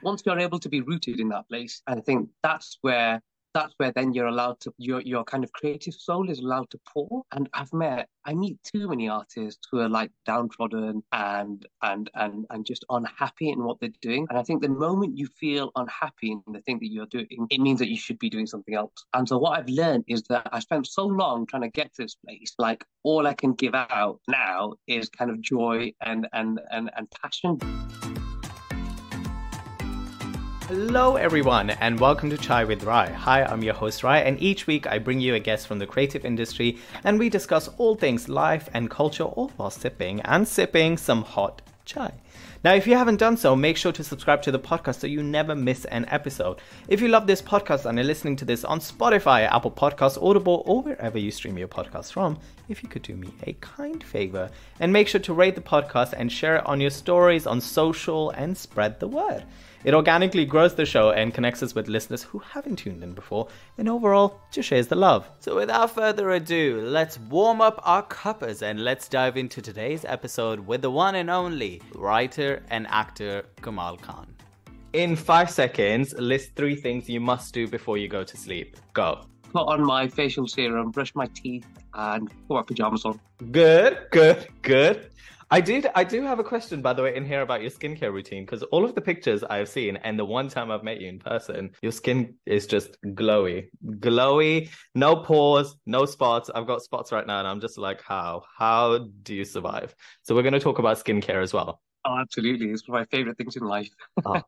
once you're able to be rooted in that place, I think that's where then you're allowed to your kind of creative soul is allowed to pour. And I meet too many artists who are like downtrodden and just unhappy in what they're doing. And I think the moment you feel unhappy in the thing that you're doing, it means that you should be doing something else. And so what I've learned is that I spent so long trying to get to this place, like all I can give out now is kind of joy and passion. Hello everyone and welcome to Chai with Rai. Hi, I'm your host Rai, and each week I bring you a guest from the creative industry and we discuss all things life and culture, all while sipping and sipping some hot chai. Now, if you haven't done so, make sure to subscribe to the podcast so you never miss an episode. If you love this podcast and are listening to this on Spotify, Apple Podcasts, Audible, or wherever you stream your podcasts from, if you could do me a kind favor and make sure to rate the podcast and share it on your stories on social and spread the word. It organically grows the show and connects us with listeners who haven't tuned in before, and overall just shares the love. So without further ado, let's warm up our cuppers and let's dive into today's episode with the one and only writer and actor Kamal Kaan. In 5 seconds, list 3 things you must do before you go to sleep. Go. Put on my facial serum, brush my teeth, and put my pajamas on. Good. I do have a question, by the way, in here about your skincare routine, because all of the pictures I've seen and the one time I've met you in person, your skin is just glowy, no pores, no spots. I've got spots right now and I'm just like, how do you survive? So we're going to talk about skincare as well. Oh, absolutely. It's one of my favorite things in life.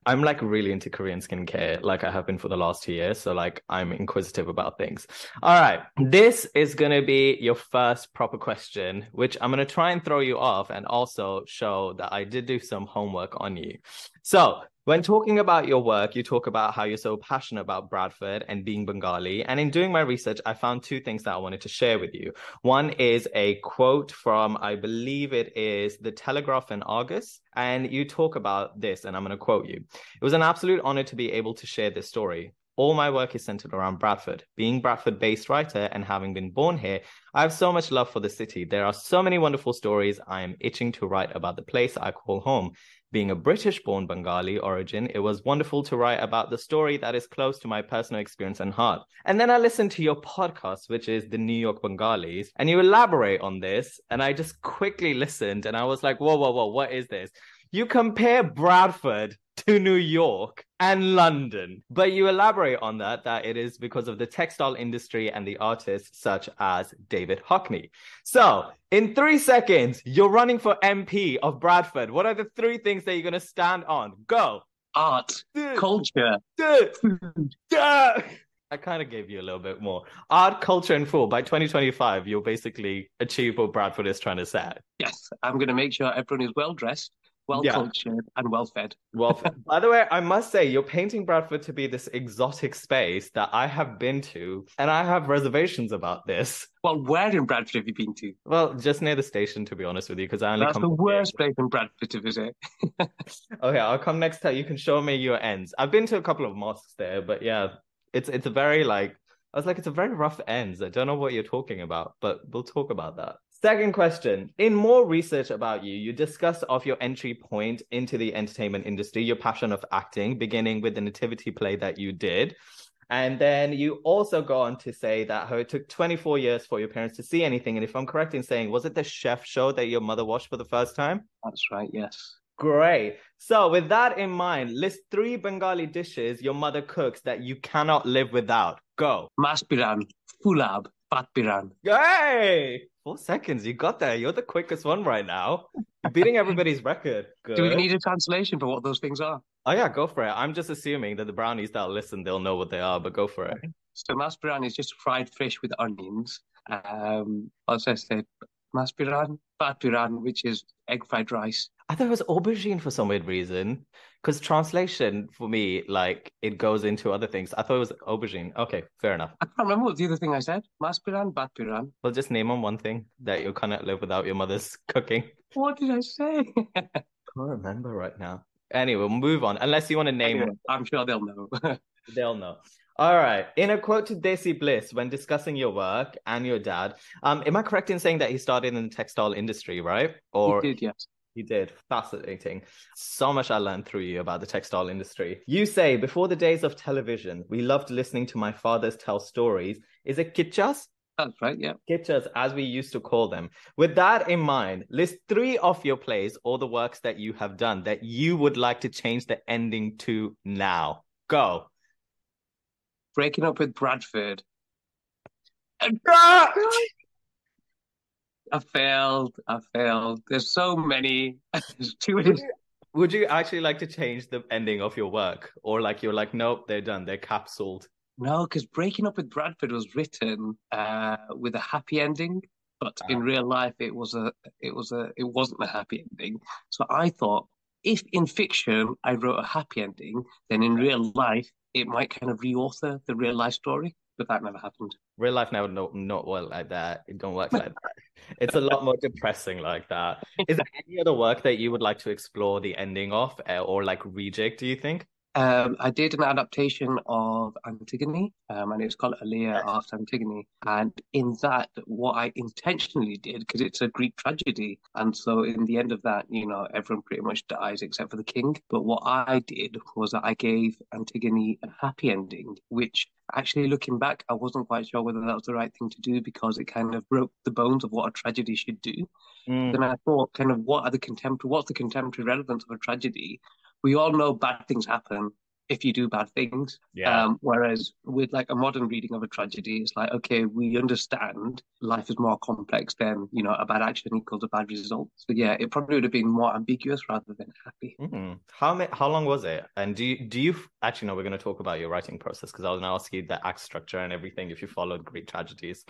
I'm like really into Korean skincare, like I have been for the last 2 years. So like I'm inquisitive about things. All right. This is going to be your first proper question, which I'm going to try and throw you off and also show that I did do some homework on you. So when talking about your work, you talk about how you're so passionate about Bradford and being Bengali. And in doing my research, I found 2 things that I wanted to share with you. One is a quote from, I believe it is The Telegraph and Argus. And you talk about this, and I'm going to quote you. It was an absolute honor to be able to share this story. All my work is centered around Bradford. Being Bradford-based writer and having been born here, I have so much love for the city. There are so many wonderful stories. I am itching to write about the place I call home. Being a British-born Bengali origin, it was wonderful to write about the story that is close to my personal experience and heart. And then I listened to your podcast, which is The New York Bengalis, and you elaborate on this, and I just quickly listened, and I was like, whoa, what is this? You compare Bradford to New York and London, but you elaborate on that it is because of the textile industry and the artists such as David Hockney. So in 3 seconds, you're running for MP of Bradford. What are the 3 things that you're going to stand on? Go. Art, culture, food. I kind of gave you a little bit more. Art, culture, and food. By 2025, you'll basically achieve what Bradford is trying to say. Yes, I'm going to make sure everyone is well-dressed, well-cultured, and well-fed. Well-fed. By the way, I must say, you're painting Bradford to be this exotic space that I have been to, and I have reservations about this. Well, where in Bradford have you been to? Well, just near the station, to be honest with you, because I only That's come... the worst place in Bradford to visit. Okay, I'll come next time. You can show me your ends. I've been to a couple of mosques there, but yeah, it's a very it's a very rough ends. I don't know what you're talking about, but we'll talk about that. Second question. In more research about you, you discuss of your entry point into the entertainment industry, your passion of acting, beginning with the nativity play that you did. And then you also go on to say that how it took 24 years for your parents to see anything. And if I'm correct in saying, was it the chef show that your mother watched for the first time? That's right, yes. Great. So with that in mind, list 3 Bengali dishes your mother cooks that you cannot live without. Go. Maspiran, fulab, patpiran. Hey! 4 seconds, you got there. You're the quickest one right now. You're beating everybody's record. Good. Do we need a translation for what those things are? Oh yeah, go for it. I'm just assuming that the brownies that listen, they'll know what they are, but go for it. So maspiran is just fried fish with onions. Also I say maspiran, patpiran, which is egg fried rice. I thought it was aubergine for some weird reason, because translation for me, like, it goes into other things. I thought it was aubergine. Okay, fair enough. I can't remember what the other thing I said. Maspiran, batpiran. Well, just name on one thing that you cannot live without your mother's cooking. What did I say? I can't remember right now. Anyway, we'll move on. Unless you want to name one. I'm sure they'll know. They'll know. All right. In a quote to Desi Bliss, when discussing your work and your dad, am I correct in saying that he started in the textile industry, right? He did, yes. You did. Fascinating. So much I learned through you about the textile industry. You say, before the days of television, we loved listening to my fathers tell stories. Is it kitchas? That's right, yeah. Kitchas, as we used to call them. With that in mind, list three of your plays or the works that you have done that you would like to change the ending to now. Go. Breaking up with Bradford. Ah! I failed. I failed. There's so many. There's too Would many. you, would you actually like to change the ending of your work? Or like you're like, nope, they're done, they're capsuled. No, because Breaking Up with Bradford was written with a happy ending, but in Ah. real life it wasn't a happy ending. So I thought if in fiction I wrote a happy ending, then in real life it might kind of reauthor the real life story, but that never happened. Real life now, no, not well like that. It don't work like that. It's a lot more depressing like that. Is there any other work that you would like to explore the ending of or like reject, do you think? I did an adaptation of Antigone, and it's called Aaliyah Yes. after Antigone. And in that, what I intentionally did, because it's a Greek tragedy, and so in the end of that, everyone pretty much dies except for the king. But what I did was that I gave Antigone a happy ending, which actually looking back, I wasn't quite sure whether that was the right thing to do because it kind of broke the bones of what a tragedy should do. But Mm, then I thought, kind of, what's the contemporary relevance of a tragedy? We all know bad things happen if you do bad things. yeah. Whereas with like a modern reading of a tragedy, it's like, okay, we understand life is more complex than, a bad action equals a bad result. So yeah, it probably would have been more ambiguous rather than happy. How long was it? And do you actually know we're going to talk about your writing process because I was going to ask you the act structure and everything if you followed Greek tragedies.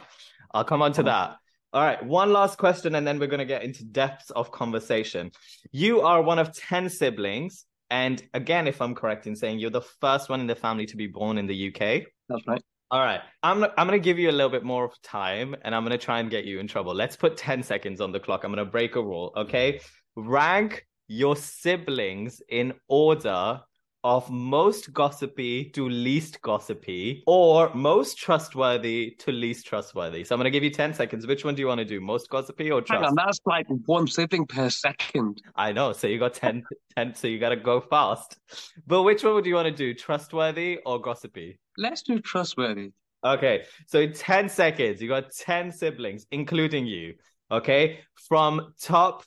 I'll come on to that. All right, one last question and then we're going to get into depths of conversation. You are one of 10 siblings. And again, if I'm correct in saying you're the first one in the family to be born in the UK. That's right. All right. I'm gonna give you a little bit more of time and I'm gonna try and get you in trouble. Let's put 10 seconds on the clock. I'm gonna break a rule, okay? Rank your siblings in order of most gossipy to least gossipy or most trustworthy to least trustworthy. So I'm gonna give you 10 seconds. Which one do you want to do? Most gossipy or Hang on, trust? that's like one sibling per second. I know. So you got 10, so you gotta go fast. But which one would you want to do? Trustworthy or gossipy? Let's do trustworthy. Okay, so in 10 seconds, you got 10 siblings, including you. Okay, from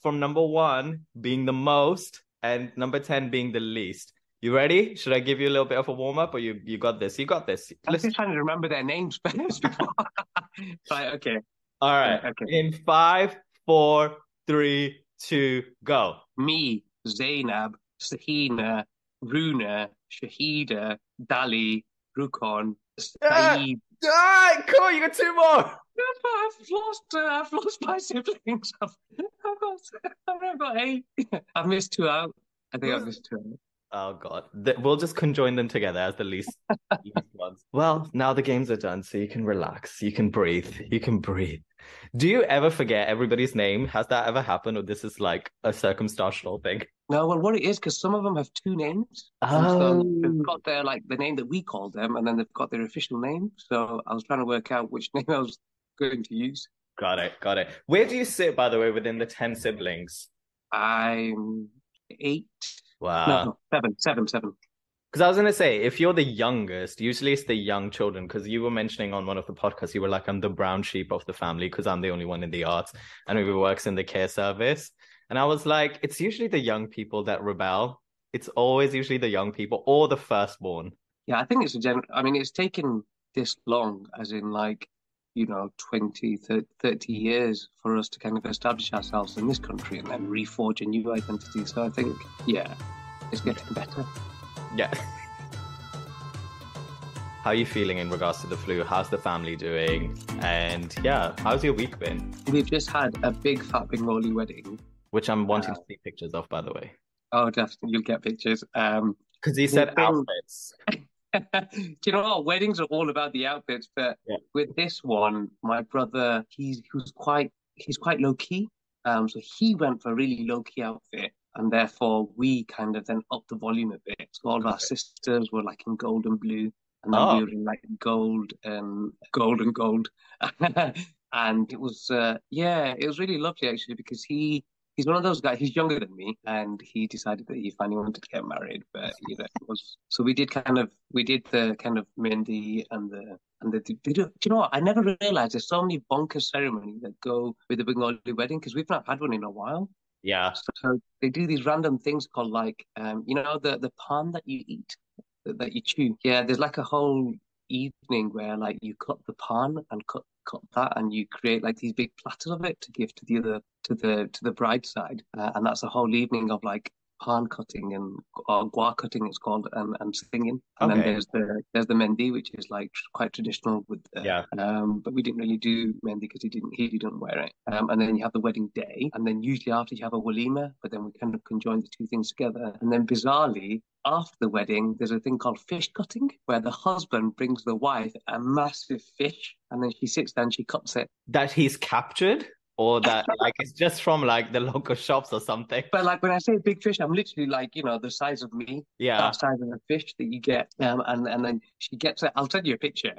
number one being the most and number 10 being the least. You ready? Should I give you a little bit of a warm up or you got this? You got this. I'm Listen. just trying to remember their names first before. Right, okay. All right. Right, okay. In five, four, three, two, go. Me, Zainab, Sahina, Runa, Shahida, Dali, Rukon, Ah, Saeed. cool. You got two more. I've lost my siblings. Got, I've got eight. I've missed two out. I think I've Who's missed two out. Oh God, we'll just conjoin them together as the least ones. Well, now the games are done, so you can relax, you can breathe, you can breathe. Do you ever forget everybody's name? Has that ever happened, or this is like a circumstantial thing? No, well, what it is, because some of them have two names. And so they've Oh, got their, like, the name that we call them, and then they've got their official name. So I was trying to work out which name I was going to use. got it, got it. Where do you sit, by the way, within the 10 siblings? I'm eight. No, Wow. no, seven. Because I was gonna say, if you're the youngest, usually it's the young children. Because you were mentioning on one of the podcasts, you were like, "I'm the brown sheep of the family because I'm the only one in the arts, and who works in the care service." And I was like, it's usually the young people that rebel. It's always usually the young people or the firstborn. Yeah, I think it's a I mean, it's taken this long, as in, like, 20, 30 years for us to kind of establish ourselves in this country and then reforge a new identity. So I think, yeah, it's getting better. Yeah. How are you feeling in regards to the flu? How's the family doing? And yeah, how's your week been? We've just had a big fat Bengali wedding. Which I'm wanting Uh, to see pictures of, by the way. oh, definitely, you'll get pictures. Because he There's said been, outfits. do you know what? Weddings are all about the outfits, but Yeah. with this one, my brother, he's quite low key. So he went for a really low key outfit, and therefore we kind of then upped the volume a bit. So all of our sisters were like in gold and blue, and then we Oh, were in like gold. And it was yeah, it was really lovely actually because he's one of those guys. He's younger than me, and he decided that he finally wanted to get married. But it was so we did the kind of Mindy and do you know what? I never realized there's so many bonkers ceremonies that go with the Bengali wedding because we've not had one in a while. Yeah. So they do these random things called like the pan that you eat that you chew. Yeah, there's like a whole evening where like you cut the pan and cut that and you create like these big platters of it to give to the other to the bride side, and that's a whole evening of like pan cutting and or gua cutting it's called and singing. And then Okay. there's the mendi, which is like quite traditional with Yeah. but we didn't really do mendi because he didn't wear it. And then you have the wedding day, and then usually after you have a walima, but then we kind of conjoin the two things together. And then bizarrely, after the wedding, there's a thing called fish cutting, where the husband brings the wife a massive fish, and then she sits down and she cuts it. That he's captured, or that like it's just from like the local shops or something. But like when I say big fish, I'm literally like, the size of me, Yeah. that size of the fish that you get. And then she gets it. I'll send you a picture.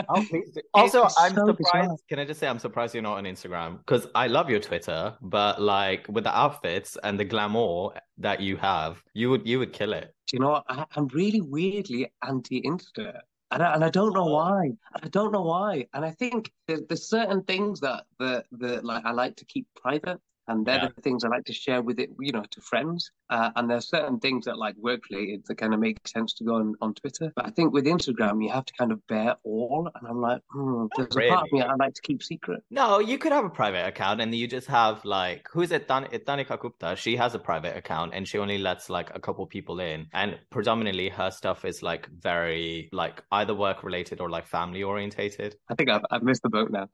Oh, please do. It Also, is I'm so surprised. bizarre. Can I just say I'm surprised you're not on Instagram? Because I love your Twitter, but like with the outfits and the glamour that you have, you would kill it. Do you know what? I'm really weirdly anti-Insta. And I don't know Oh, why. I don't know why. And I think there's certain things that like I like to keep private, and they're yeah, the things I like to share with it, to friends. And there's certain things that like work related that kind of make sense to go on Twitter. But I think with Instagram, you have to kind of bear all. And I'm like, there's a part of me really. I like to keep secret. No, you could have a private account and you just have like who is it? Danica Gupta. She has a private account and she only lets like a couple people in. And predominantly her stuff is like very like either work related or like family orientated. I think I've missed the boat now.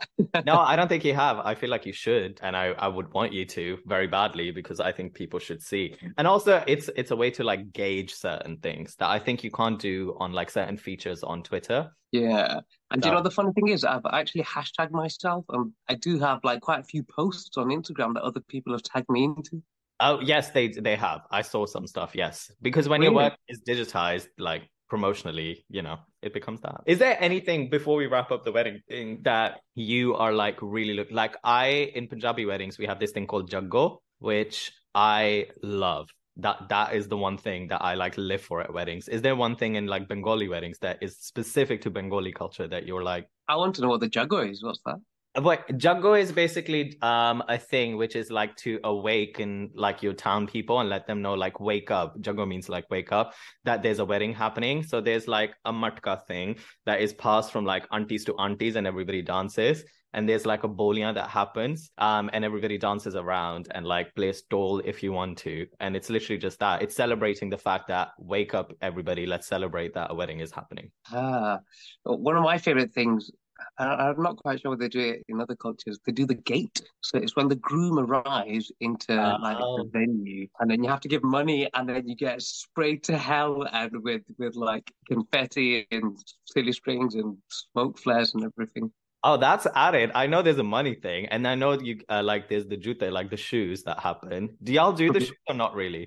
No, I don't think you have. I feel like you should, and I would want you to very badly because I think people should see. And also it's a way to like gauge certain things that I think you can't do on like certain features on Twitter. Yeah. And do you So, know the funny thing is I've actually hashtagged myself and I do have like quite a few posts on Instagram that other people have tagged me into. oh yes, they have. I saw some stuff, yes. Because when your Really? work is digitized, like promotionally, it becomes that. Is there anything before we wrap up the wedding thing that you are like really look like I in Punjabi weddings, we have this thing called Jaggo, which I love. That is the one thing that I like live for at weddings. Is there one thing in like Bengali weddings that is specific to Bengali culture that you're like, I want to know what the Jago is. What's that? what Jago is basically a thing which is like to awaken like your town people and let them know like wake up. Jago means like wake up, that there's a wedding happening. So there's like a matka thing that is passed from like aunties to aunties and everybody dances. And there's like a bolia that happens, and everybody dances around and like plays dole if you want to. And it's literally just that. It's celebrating the fact that wake up, everybody. Let's celebrate that a wedding is happening. Ah, one of my favorite things, I'm not quite sure they do it in other cultures. They do the gate. So it's when the groom arrives into like the Oh, venue, and then you have to give money, and then you get sprayed to hell, and with like confetti and silly strings and smoke flares and everything. oh, that's added. I know there's a money thing, and I know you like there's the jute, like the shoes that happen. Do y'all do the shoes or not really?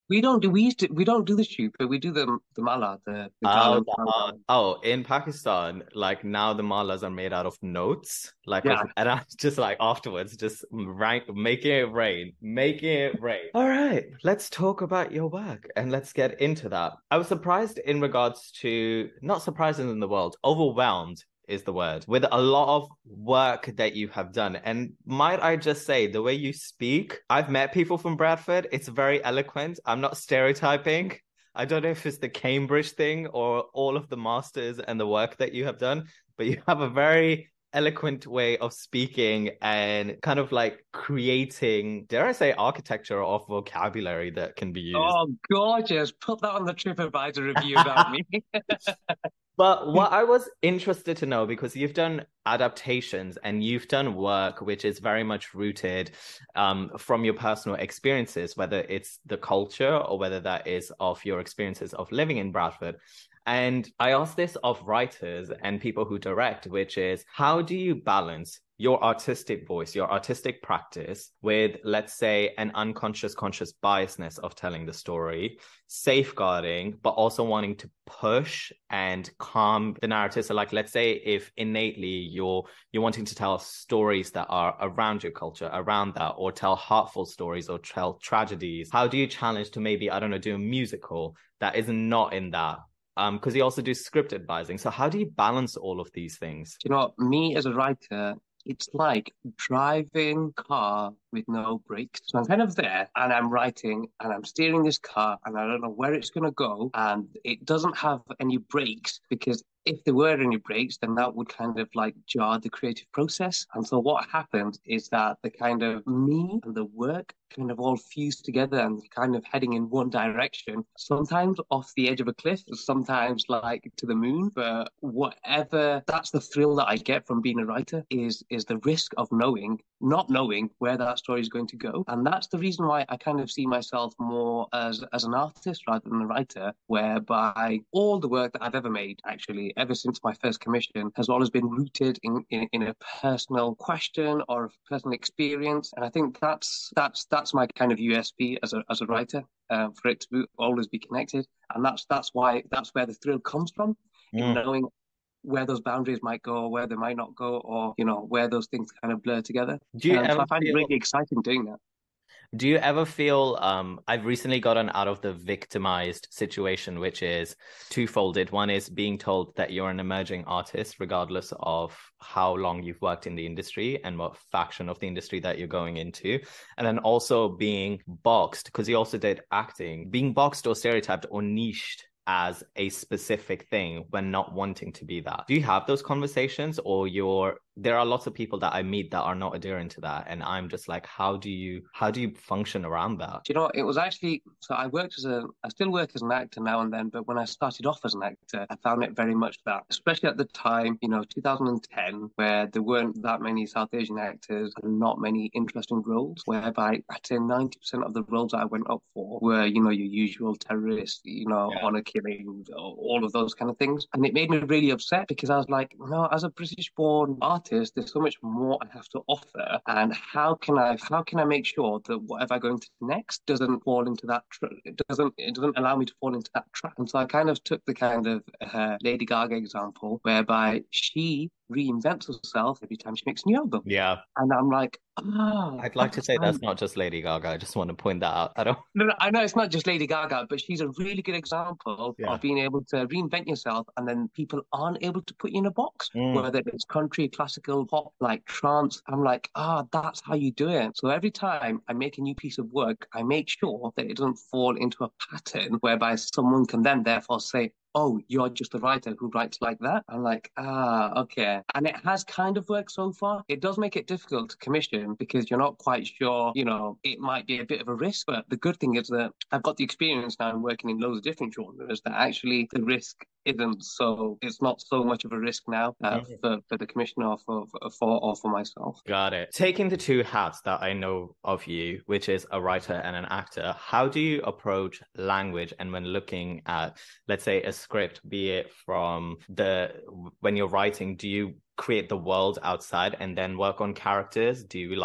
We don't do the shoot, but we do the mala, the Oh, garland. in Pakistan, like now the malas are made out of notes, like Yeah. and I just like afterwards, just making it rain, making it rain. All right, let's talk about your work and let's get into that. I was surprised in regards to, not surprised in the world, overwhelmed is the word, with a lot of work that you have done. And might I just say, the way you speak, I've met people from Bradford. It's very eloquent. I'm not stereotyping. I don't know if it's the Cambridge thing or all of the masters and the work that you have done, but you have a very eloquent way of speaking and kind of like creating, dare I say, architecture of vocabulary that can be used. Oh, gorgeous. Put that on the TripAdvisor review about me. But what I was interested to know, because you've done adaptations and you've done work which is very much rooted from your personal experiences, whether it's the culture or whether that is of your experiences of living in Bradford. And I ask this of writers and people who direct, which is how do you balance your artistic voice, your artistic practice with, let's say, an unconscious conscious biasness of telling the story, safeguarding, but also wanting to push and calm the narrative. So like, let's say if innately you're wanting to tell stories that are around your culture, around that, or tell heartful stories or tell tragedies, how do you challenge to maybe, I don't know, do a musical that is not in that? Because you also do script advising. So how do you balance all of these things? You know, me as a writer, it's like driving car with no brakes. So I'm kind of there and I'm writing and I'm steering this car and I don't know where it's going to go. And it doesn't have any brakes because if there were any brakes, then that would kind of like jar the creative process. And so what happened is that the kind of me and the work kind of all fused together and kind of heading in one direction, sometimes off the edge of a cliff, sometimes like to the moon. But whatever, that's the thrill that I get from being a writer is the risk of not knowing where that story is going to go. And that's the reason why I kind of see myself more as an artist rather than a writer, whereby all the work that I've ever made, actually, ever since my first commission, has always been rooted in a personal question or a personal experience. And I think that's my kind of USP as a writer, for it to always be connected. And that's where the thrill comes from, in knowing where those boundaries might go, where they might not go, or where those things kind of blur together. Do you So ever I find it feel really exciting doing that. Do you ever feel I've recently gotten out of the victimized situation, which is twofolded. One is being told that you're an emerging artist, regardless of how long you've worked in the industry and what faction of the industry that you're going into. And then also being boxed, because you also did acting, being boxed or stereotyped or niched as a specific thing when not wanting to be that. Do you have those conversations, or there are lots of people that I meet that are not adherent to that, and I'm just like, how do you function around that? It was actually, so I still work as an actor now and then, but when I started off as an actor, I found it very much that, especially at the time, 2010, where there weren't that many South Asian actors and not many interesting roles, whereby I'd say 90% of the roles I went up for were, your usual terrorist, honor killing, all of those kind of things. And it made me really upset because I was like, no, as a British-born artist, there's so much more I have to offer. And how can I make sure that whatever I go into next doesn't fall into that it doesn't allow me to fall into that trap. And so I kind of took the kind of Lady Gaga example, whereby she reinvents herself every time she makes a new album. Yeah. And I'm like, I'd like to say that's not just Lady Gaga. I just want to point that out. No, I know it's not just Lady Gaga, but she's a really good example of being able to reinvent yourself, and then people aren't able to put you in a box, whether it's country, classical, pop, like trance. I'm like, that's how you do it. So every time I make a new piece of work, I make sure that it doesn't fall into a pattern whereby someone can then therefore say, oh, you're just a writer who writes like that. I'm like, okay. And it has kind of worked so far. It does make it difficult to commission because you're not quite sure, it might be a bit of a risk. But the good thing is that I've got the experience now in working in loads of different genres that actually the risk it's not so much of a risk now for the commissioner or for myself. Got it. Taking the two hats that I know of you, which is a writer and an actor, how do you approach language? And when looking at, let's say, a script, be it when you're writing, do you create the world outside and then work on characters? Do you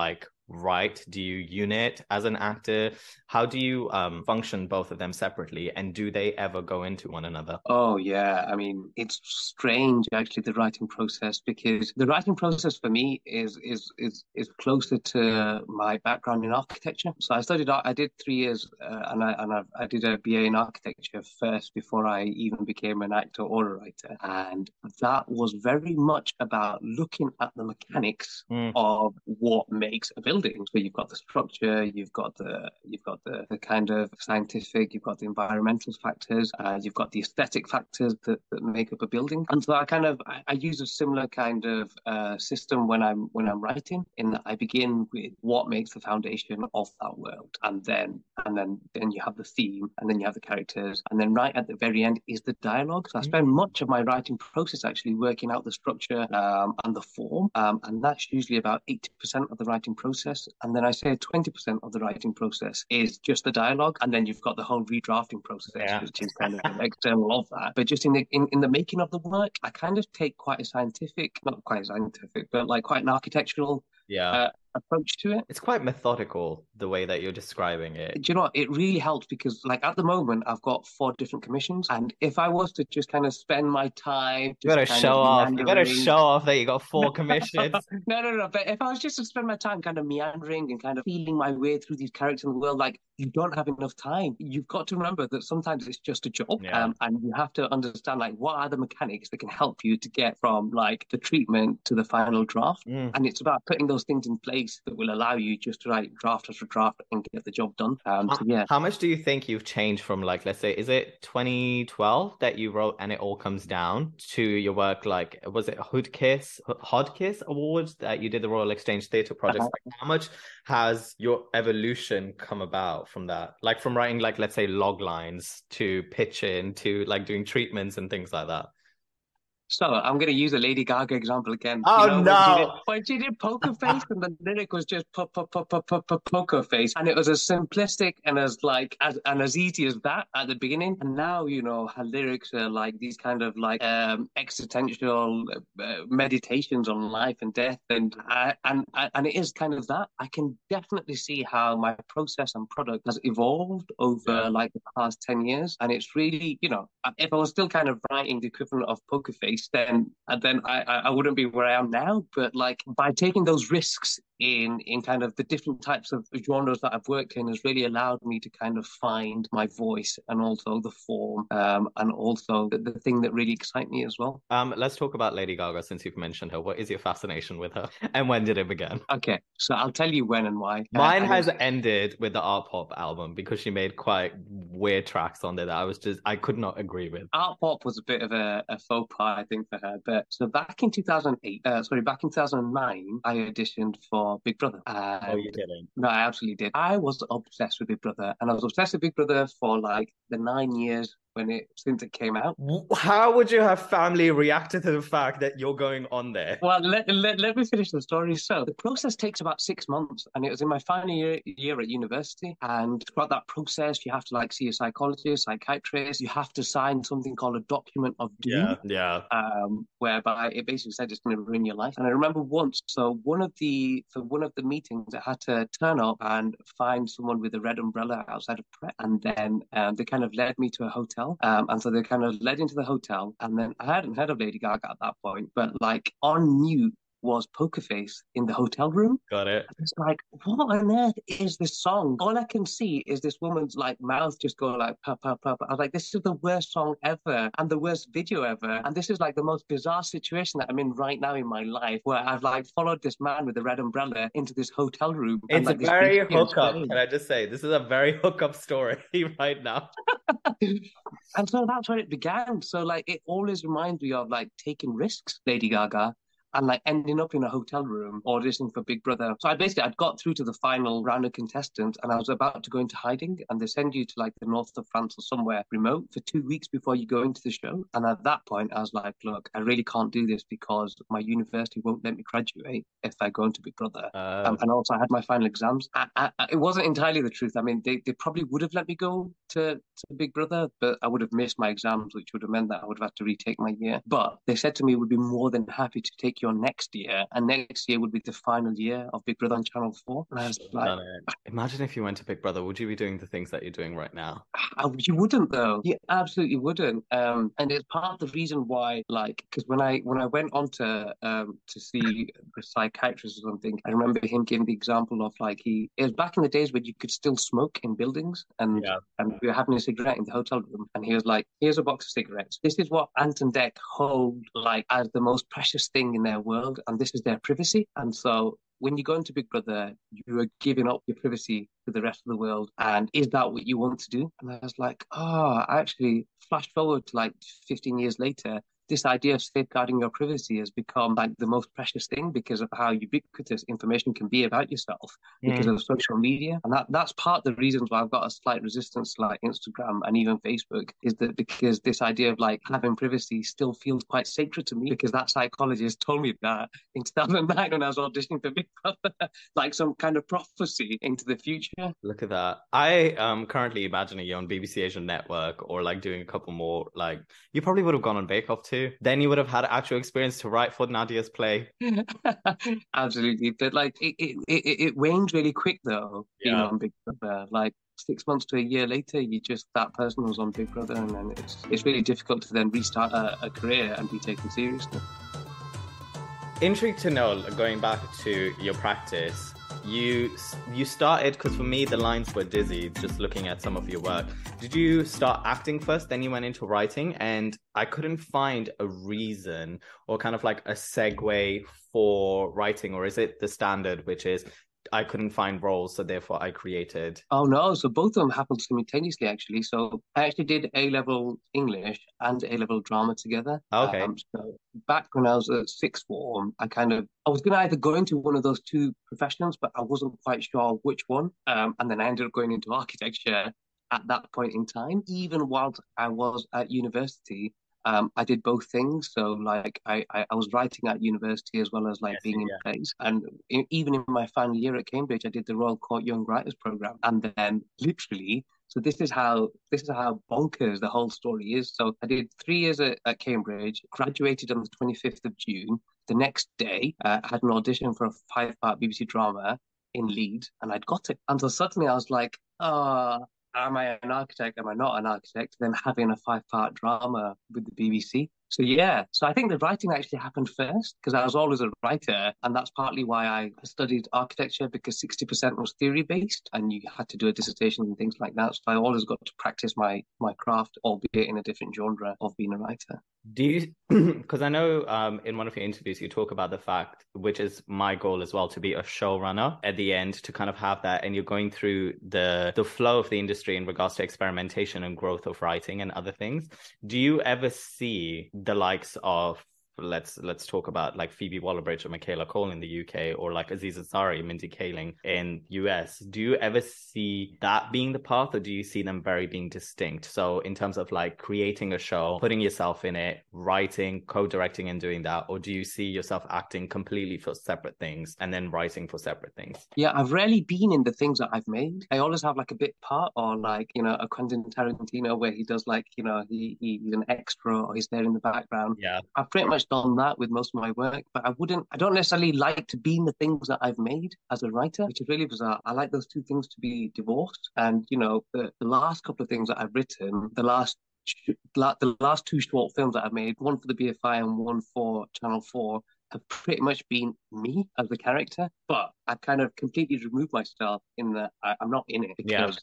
write? Do you unit as an actor? How do you function both of them separately, and do they ever go into one another? Oh yeah, I mean, it's strange actually, the writing process, because the writing process for me is closer to my background in architecture. So I did 3 years and I did a BA in architecture first before I even became an actor or a writer, and that was very much about looking at the mechanics of what makes a building. So you've got the structure, you've got the kind of scientific, you've got the environmental factors, you've got the aesthetic factors that make up a building. And so I use a similar kind of system when I'm writing, in that I begin with what makes the foundation of that world, and then you have the theme, and then you have the characters, and then right at the very end is the dialogue. So I spend much of my writing process actually working out the structure and the form, and that's usually about 80% of the writing process. process. And then I say 20% of the writing process is just the dialogue. And then you've got the whole redrafting process, Yeah. which is kind of an external of that. But just in the making of the work, I kind of take quite a scientific, not quite scientific, but like quite an architectural Yeah. approach to it. It's quite methodical the way that you're describing it. Do you know what? It really helps because, like, at the moment, I've got 4 different commissions, and if I was to just kind of spend my time You just better kind of show off. You better meandering. show off that you got 4 commissions. No. But if I was just to spend my time kind of meandering and kind of feeling my way through these characters in the world, like you don't have enough time. You've got to remember that sometimes it's just a job, Yeah. and you have to understand like what are the mechanics that can help you to get from like the treatment to the final draft. And it's about putting those things in place that will allow you just to write draft after draft and get the job done. So yeah. How much do you think you've changed from like, let's say, is it 2012 that you wrote And It All Comes Down to your work, like, was it Hodkiss Awards that you did the Royal Exchange Theatre projects? Like, how much has your evolution come about from that? Like from writing, like, let's say log lines to pitching to like doing treatments and things like that? So I'm going to use a Lady Gaga example again. Oh no! When she did Poker Face, and the lyric was just Poker Face, and it was as simplistic and as like as easy as that at the beginning. And now her lyrics are like these kind of like existential meditations on life and death, and it is kind of that. I can definitely see how my process and product has evolved over like the past 10 years, and it's really if I was still kind of writing the equivalent of Poker Face, then I wouldn't be where I am now. But like by taking those risks in kind of the different types of genres that I've worked in has really allowed me to kind of find my voice and also the form and also the thing that really excites me as well. Let's talk about Lady Gaga since you've mentioned her. What is your fascination with her, and when did it begin? Okay, so I'll tell you when and why. Mine has ended with the Art Pop album because she made quite weird tracks on there that I could not agree with. Art Pop was a bit of a faux pas, I think, for her. But so back in 2009, I auditioned for Big Brother. Oh, you didn't? No, I absolutely did. I was obsessed with Big Brother, and I was obsessed with Big Brother for like the 9 years since it came out. How would you have family reacted to the fact that you're going on there? Well, let me finish the story. So the process takes about 6 months, and it was in my final year at university. And throughout that process, you have to like see a psychologist, psychiatrist. You have to sign something called a document of doom. Yeah. Whereby it basically said it's going to ruin your life. And I remember once, so one of the meetings, I had to turn up and find someone with a red umbrella outside of Pret, and then they kind of led me to a hotel. And so they kind of led into the hotel, and then I hadn't heard of Lady Gaga at that point, but like on mute was Poker Face in the hotel room. Got it. It's like, what on earth is this song? All I can see is this woman's like mouth just going like pa pa pa. I was like, this is the worst song ever and the worst video ever. And this is like the most bizarre situation that I'm in right now in my life, where I've like followed this man with a red umbrella into this hotel room. It's like, very hookup. Can I just say, this is a very hookup story right now. And so that's where it began. So like it always reminds me of like taking risks, Lady Gaga, and like ending up in a hotel room auditioning for Big Brother. So I'd got through to the final round of contestants, and I was about to go into hiding, and they send you to like the north of France or somewhere remote for 2 weeks before you go into the show. And at that point, I was like, look, I really can't do this because my university won't let me graduate if I go into Big Brother. And also I had my final exams. It wasn't entirely the truth. I mean, they probably would have let me go to Big Brother, but I would have missed my exams, which would have meant that I would have had to retake my year. But they said to me, we'd be more than happy to take your next year, and next year would be the final year of Big Brother on Channel 4. And I was like, imagine if you went to Big Brother, would you be doing the things that you're doing right now? You wouldn't, though. You absolutely wouldn't. And it's part of the reason why, like, because when I went on to see the psychiatrist or something, I remember him giving the example of like it was back in the days when you could still smoke in buildings, and we were having a cigarette in the hotel room, and he was like, here's a box of cigarettes. This is what Ant and Dec hold like as the most precious thing in their world, and this is their privacy. And so when you go into Big Brother, you are giving up your privacy to the rest of the world. And is that what you want to do? And I was like, I actually flash forward to like 15 years later. this idea of safeguarding your privacy has become like the most precious thing because of how ubiquitous information can be about yourself because Mm. of social media. And that's part of the reasons why I've got a slight resistance to like Instagram and even Facebook, is that because this idea of like having privacy still feels quite sacred to me, because that psychologist told me that in 2009 when I was auditioning for Big Brother, like some kind of prophecy into the future. Look at that. I am currently imagining you on BBC Asian Network or like doing a couple more, like you probably would have gone on Bake Off too. Then you would have had actual experience to write for Nadia's play. Absolutely. But like it wanes really quick though, being Yeah. on Big Brother. Like 6 months to a year later, you just that person was on Big Brother, and then it's really difficult to then restart a career and be taken seriously. Intrigued to know, going back to your practice, you started, because for me the lines were dizzy just looking at some of your work. Did you start acting first, then you went into writing? And I couldn't find a reason or kind of like a segue for writing, or is it the standard, which is I couldn't find roles, so therefore I created? Oh no, so both of them happened simultaneously actually. So I actually did A-level English and A-level drama together. Okay. So back when I was at sixth form, I was gonna either go into one of those two professions, but I wasn't quite sure which one. And then I ended up going into architecture at that point in time. Even whilst I was at university, I did both things. So like I was writing at university as well as like Yes, being in yeah. plays. And even in my final year at Cambridge, I did the Royal Court Young Writers Program. And then literally, so this is how bonkers the whole story is. So I did 3 years at Cambridge, graduated on the 25th of June. The next day, I had an audition for a 5-part BBC drama in Leeds, and I'd got it. And so suddenly I was like, oh, am I an architect? Am I not an architect? Then having a 5-part drama with the BBC. So yeah, so I think the writing actually happened first because I was always a writer, and that's partly why I studied architecture, because 60% was theory based, and you had to do a dissertation and things like that. So I always got to practice my craft, albeit in a different genre of being a writer. Do you, because I know in one of your interviews you talk about the fact, which is my goal as well, to be a showrunner at the end, to kind of have that, and you're going through the flow of the industry in regards to experimentation and growth of writing and other things. Do you ever see the likes of, let's talk about like Phoebe Waller-Bridge or Michaela Cole in the UK, or like Aziz Ansari, Mindy Kaling in US? Do you ever see that being the path, or do you see them very being distinct? So in terms of like creating a show, putting yourself in it, writing, co-directing and doing that, or do you see yourself acting completely for separate things and then writing for separate things? Yeah, I've rarely been in the things that I've made. I always have like a bit part, or like, a Quentin Tarantino where he does like, he's an extra or he's there in the background. Yeah. I've pretty much done that with most of my work, but I don't necessarily like to be in the things that I've made as a writer, which is really bizarre. I like those two things to be divorced. And, the last couple of things that I've written, the last two short films that I've made, one for the BFI and one for Channel 4, have pretty much been me as the character, but I've kind of completely removed myself in that I'm not in it, Yeah. because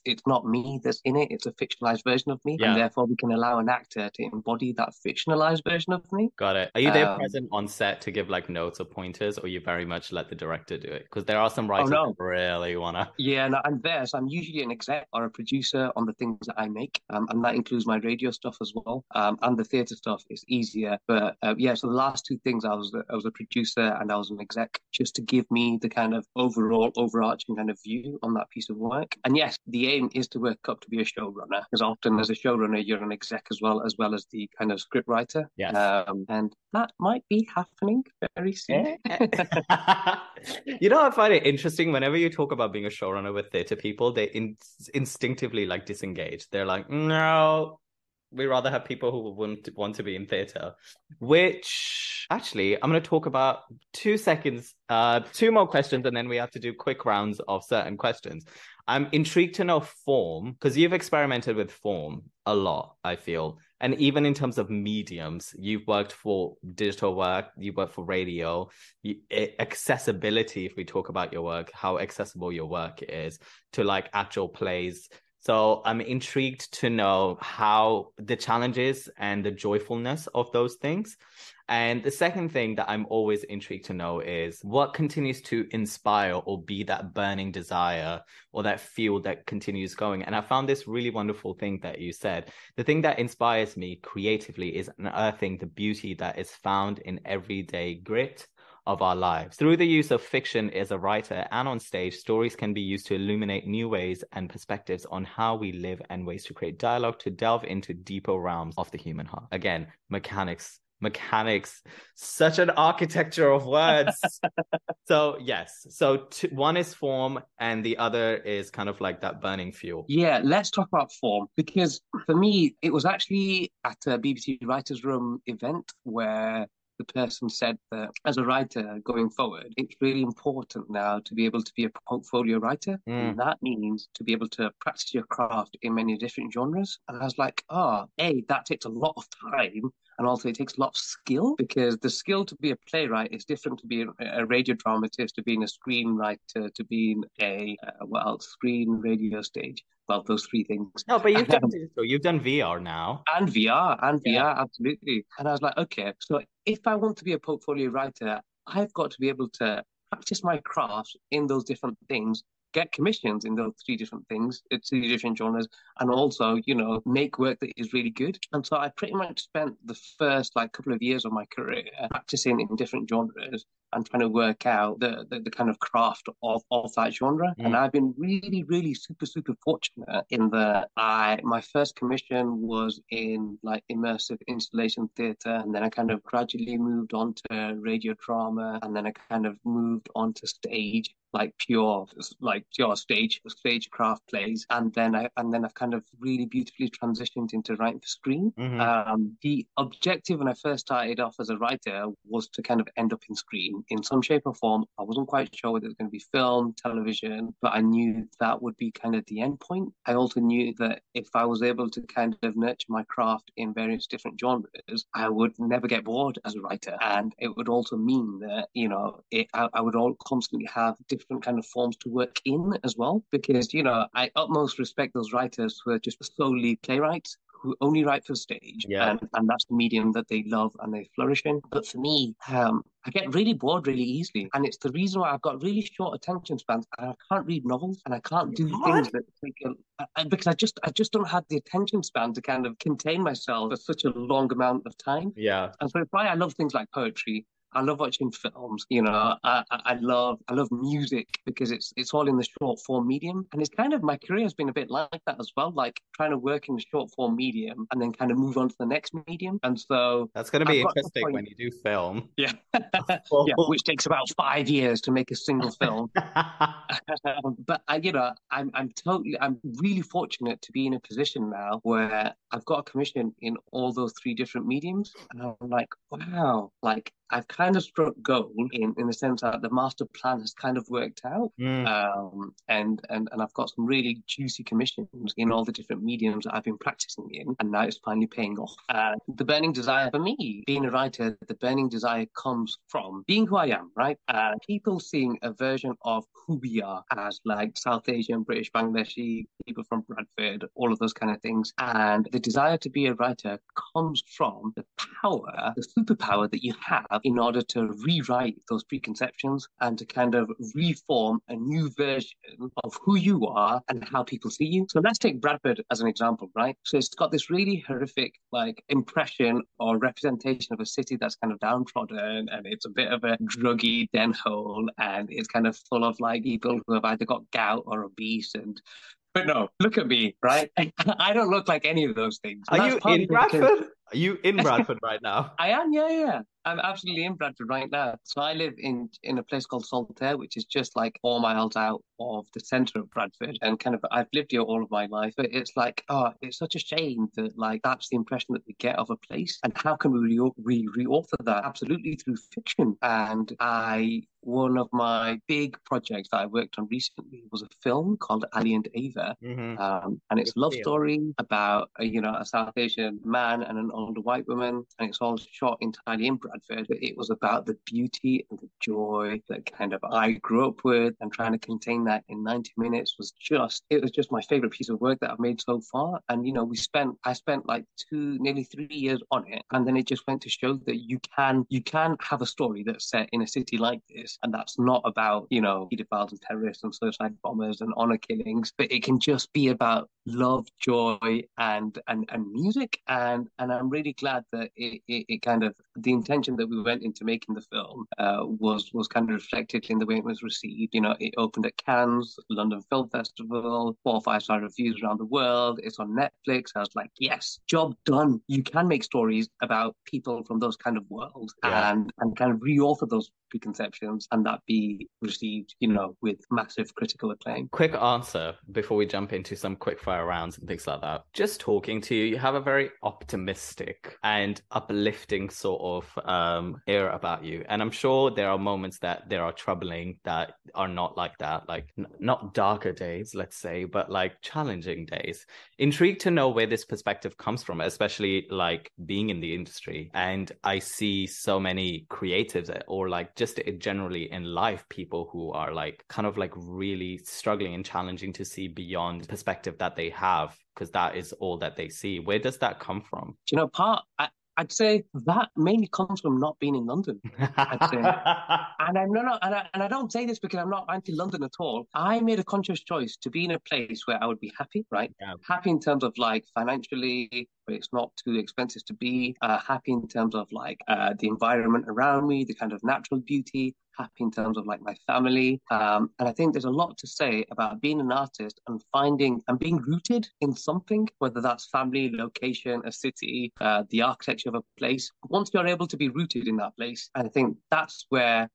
it's not me that's in it. It's a fictionalized version of me, and Yeah. therefore we can allow an actor to embody that fictionalized version of me. Got it. Are you there present on set to give like notes or pointers, or you very much let the director do it? Because there are some Oh writers that no, really wanna. yeah, no, I'm there. So I'm usually an exec or a producer on the things that I make, and that includes my radio stuff as well. And the theatre stuff is easier, but yeah. So the last two things, I was a producer and I was an exec, just to give me the kind of overall overarching kind of view on that piece of work. And yes, the aim is to work up to be a showrunner, because often as a showrunner you're an exec as well as the kind of script writer. Yes. And that might be happening very soon. You know, I find it interesting whenever you talk about being a showrunner with theatre people, they instinctively like disengage. They're like, no, we rather have people who wouldn't want to be in theatre. Which actually, I'm going to talk about 2 seconds, two more questions, and then we have to do quick rounds of certain questions. I'm intrigued to know form, because you've experimented with form a lot, I feel. And even in terms of mediums, you've worked for digital work, you work for radio, accessibility, if we talk about your work, how accessible your work is to like actual plays, So I'm intrigued to know how the challenges and the joyfulness of those things. And the second thing that I'm always intrigued to know is what continues to inspire or be that burning desire or that fuel that continues going. And I found this really wonderful thing that you said. The thing that inspires me creatively is unearthing the beauty that is found in everyday grit of our lives. Through the use of fiction as a writer and on stage, stories can be used to illuminate new ways and perspectives on how we live and ways to create dialogue to delve into deeper realms of the human heart. Again, mechanics, such an architecture of words. So yes, so one is form and the other is kind of like that burning fuel. Yeah, let's talk about form because for me, it was actually at a BBC Writers' Room event where the person said that as a writer going forward, it's really important now to be able to be a portfolio writer. And that means to be able to practice your craft in many different genres. And I was like, that takes a lot of time. And also, it takes a lot of skill because the skill to be a playwright is different to be a radio dramatist, to being a screenwriter, to being screen, radio, stage. Well, those three things. No, but you've done digital, you've done VR now. And VR, absolutely. And I was like, okay, so if I want to be a portfolio writer, I've got to be able to practice my craft in those different things, get commissions in those three different things, three different genres, and also, make work that is really good. And so I pretty much spent the first couple of years of my career practicing in different genres and trying to work out the kind of craft of that genre. And I've been really, really super, super fortunate in that my first commission was in immersive installation theatre, and then I kind of gradually moved on to radio drama, and then I kind of moved on to stage, pure stagecraft plays, and then I've kind of really beautifully transitioned into writing for screen. The objective when I first started off as a writer was to kind of end up in screen in some shape or form. I wasn't quite sure whether it was going to be film, television, but I knew that would be kind of the end point. I also knew that if I was able to kind of nurture my craft in various different genres, I would never get bored as a writer, and it would also mean that I would all constantly have different kind of forms to work in as well, because I utmost respect those writers who are just solely playwrights who only write for stage, and that's the medium that they love and they flourish in. But for me, I get really bored really easily, and it's the reason why I've got really short attention spans, and I can't read novels, and I can't do things that take because I just don't have the attention span to kind of contain myself for such a long amount of time. Yeah, and so it's why I love things like poetry. I love watching films. I love music because it's all in the short form medium, and it's kind of my career has been a bit like that as well, like trying to work in the short form medium and then kind of move on to the next medium. And so that's going to be interesting when you do film. Yeah, yeah, which takes about 5 years to make a single film. But I'm really fortunate to be in a position now where I've got a commission in all those three different mediums, and I'm like, wow, I've kind of struck gold in the sense that the master plan has kind of worked out. And I've got some really juicy commissions in all the different mediums that I've been practicing in, and now it's finally paying off. The burning desire for me, being a writer, the burning desire comes from being who I am, right? People seeing a version of who we are as South Asian, British, Bangladeshi, people from Bradford, all of those kind of things. And the desire to be a writer comes from the power, the superpower that you have in order to rewrite those preconceptions and to kind of reform a new version of who you are and how people see you. So let's take Bradford as an example, right? So it's got this really horrific impression or representation of a city that's kind of downtrodden, and it's a bit of a druggy den hole, and it's kind of full of people who have either got gout or obese. But no, look at me, right? I don't look like any of those things. Are you in Bradford? Are you in Bradford right now? I am, yeah. I'm absolutely in Bradford right now. So I live in a place called Saltaire, which is just 4 miles out of the centre of Bradford. And kind of, I've lived here all of my life. But it's it's such a shame that that's the impression that we get of a place. And how can we re-author that? Absolutely through fiction. And one of my big projects that I worked on recently was a film called Ali and Ava. And it's a love story about a South Asian man and an older white woman, and it's all shot entirely in Bradford, but it was about the beauty and the joy that kind of I grew up with, and trying to contain that in 90 minutes it was just my favorite piece of work that I've made so far. And, I spent like nearly 3 years on it. And then it just went to show that you can have a story that's set in a city like this. And that's not about, pedophiles and terrorists and suicide bombers and honor killings, but it can just be about love, joy, and music. And I'm really glad that it kind of, the intention that we went into making the film was kind of reflected in the way it was received. It opened at Cannes, London Film Festival, 4 or 5 star reviews around the world. It's on Netflix. I was like, yes, job done. You can make stories about people from those kind of worlds, Yeah. and kind of reauthor those preconceptions, and that be received, with massive critical acclaim. Quick answer before we jump into some quick fire rounds and things like that. Just talking to you, you have a very optimistic and uplifting sort of air about you. And I'm sure there are moments that there are troubling that are not like that, like not darker days, let's say, but like challenging days. Intrigued to know where this perspective comes from, especially like being in the industry. And I see so many creatives or like just generally in life, people who are like kind of like really struggling and challenging to see beyond the perspective that they have, because that is all that they see. Where does that come from? I'd say that mainly comes from not being in London. I'd say, and I'm not, and I don't say this because I'm not anti-London at all. I made a conscious choice to be in a place where I would be happy, right? Yeah. Happy in terms of like financially, where it's not too expensive to be. Happy in terms of like the environment around me, the kind of natural beauty. Happy in terms of like my family. And I think there's a lot to say about being an artist and finding and being rooted in something, whether that's family, location, a city, the architecture of a place. Once you're able to be rooted in that place, I think that's where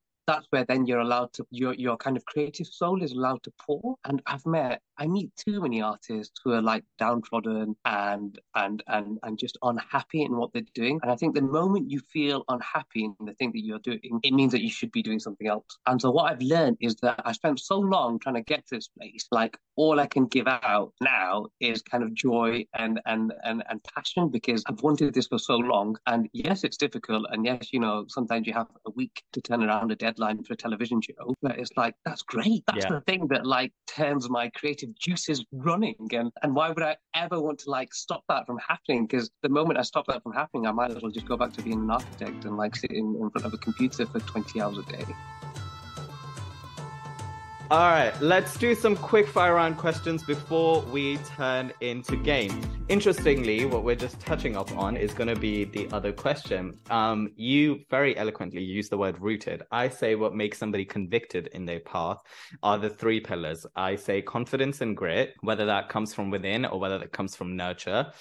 then you're allowed to your kind of creative soul is allowed to pour. And I meet too many artists who are like downtrodden and just unhappy in what they're doing. And I think the moment you feel unhappy in the thing that you're doing, it means that you should be doing something else. And so what I've learned is that I spent so long trying to get to this place, like all I can give out now is kind of joy and passion, because I've wanted this for so long. And yes, it's difficult. And yes, sometimes you have a week to turn around a deadline for a television show. But it's like, that's great. That's the thing that like turns my creative juices running. And why would I ever want to like stop that from happening? Because the moment I stop that from happening, I might as well just go back to being an architect and like sit in front of a computer for 20 hours a day. All right, let's do some quick fire round questions before we turn into game. Interestingly, what we're just touching up on is going to be the other question. You very eloquently use the word rooted. I say what makes somebody convicted in their path are the 3 pillars. I say confidence and grit, whether that comes from within or whether that comes from nurture.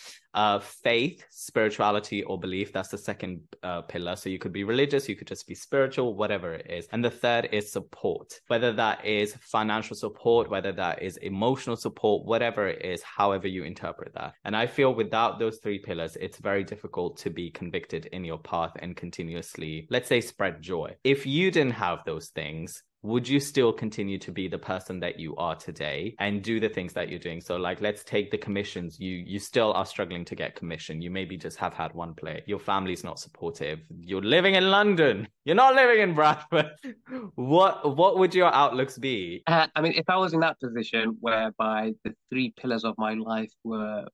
Faith, spirituality, or belief. That's the second pillar. So you could be religious, you could just be spiritual, whatever it is. And the third is support, whether that is financial support, whether that is emotional support, whatever it is, however you interpret that. And I feel without those 3 pillars, it's very difficult to be convicted in your path and continuously, let's say, spread joy. If you didn't have those things, would you still continue to be the person that you are today and do the things that you're doing? So like, let's take the commissions. You still are struggling to get commission. You maybe just have had one play. Your family's not supportive. You're living in London. You're not living in Bradford. What would your outlooks be? If I was in that position whereby the 3 pillars of my life were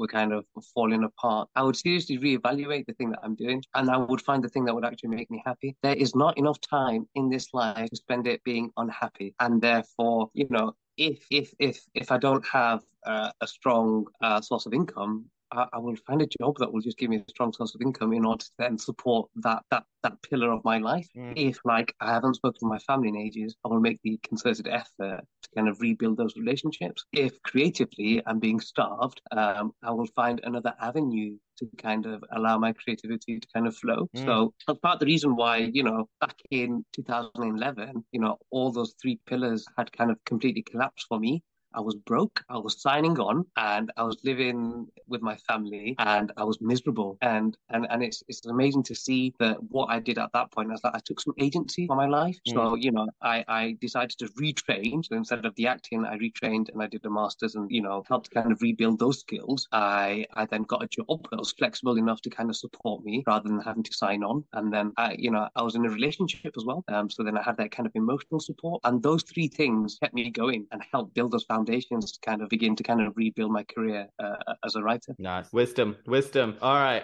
kind of falling apart, I would seriously reevaluate the thing that I'm doing, and I would find the thing that would actually make me happy. There is not enough time in this life to spend it being unhappy, and therefore, if I don't have a strong source of income, I will find a job that will just give me a strong source of income in order to then support that pillar of my life. If like I haven't spoken to my family in ages, I will make the concerted effort to kind of rebuild those relationships. If creatively I'm being starved, I will find another avenue to kind of allow my creativity to kind of flow. So that's part of the reason why, back in 2011, all those 3 pillars had kind of completely collapsed for me. I was broke. I was signing on, and I was living with my family, and I was miserable. And it's amazing to see that what I did at that point is that I took some agency for my life. Mm. So I decided to retrain. So instead of the acting, I retrained and I did the masters, and helped kind of rebuild those skills. I then got a job that was flexible enough to kind of support me rather than having to sign on. And then I was in a relationship as well. So then I had that kind of emotional support, and those three things kept me going and helped build those foundations to kind of begin to kind of rebuild my career as a writer. Nice. Wisdom. All right.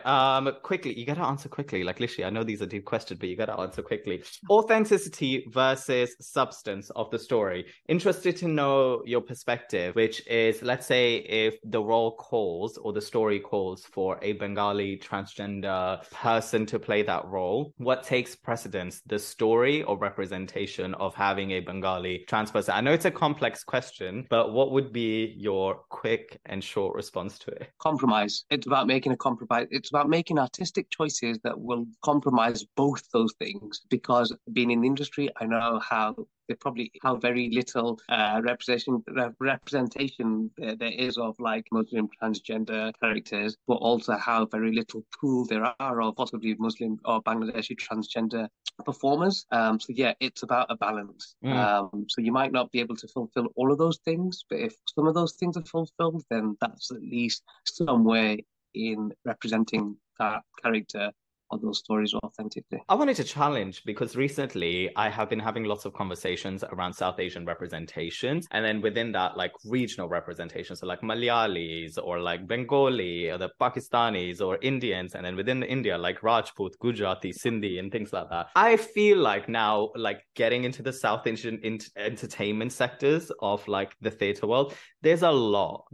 Quickly, you gotta answer quickly. Like literally, I know these are deep questions, but you gotta answer quickly. Authenticity versus substance of the story. Interested to know your perspective, which is, let's say, if the role calls or the story calls for a Bengali transgender person to play that role, what takes precedence, the story or representation of having a Bengali trans person? I know it's a complex question, but what would be your quick and short response to it? Compromise. It's about making a compromise. It's about making artistic choices that will compromise both those things. Because being in the industry, I know how very little representation there is of like Muslim transgender characters, but also how very little pool there are of possibly Muslim or Bangladeshi transgender performers. So yeah, it's about a balance. So you might not be able to fulfill all of those things, but if some of those things are fulfilled, then that's at least some way in representing that character or those stories authentically. I wanted to challenge because recently I have been having lots of conversations around South Asian representations, and then within that, like regional representations, so like Malayalis or like Bengali or the Pakistanis or Indians, and then within India, like Rajput, Gujarati, Sindhi, and things like that. I feel like now, like getting into the South Asian entertainment sectors of like the theatre world, there's a lot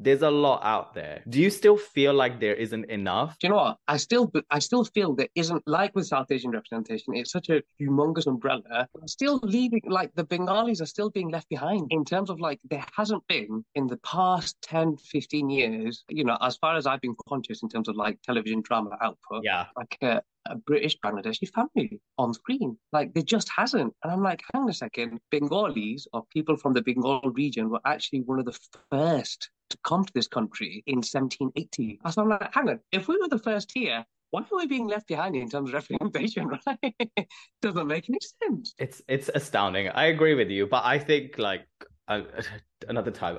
out there. Do you still feel like there isn't enough? Do you know what? I still feel there isn't, like with South Asian representation, it's such a humongous umbrella. Still leaving, like the Bengalis are still being left behind in terms of like there hasn't been in the past 10, 15 years, as far as I've been conscious in terms of like television drama output, Yeah. like a British Bangladeshi family on screen. Like there just hasn't. And I'm like, hang on a second, Bengalis or people from the Bengal region were actually one of the first to come to this country in 1780. So I'm like, hang on, if we were the first here, why are we being left behind in terms of representation, right? Doesn't make any sense. It's astounding. I agree with you, but I think like another time.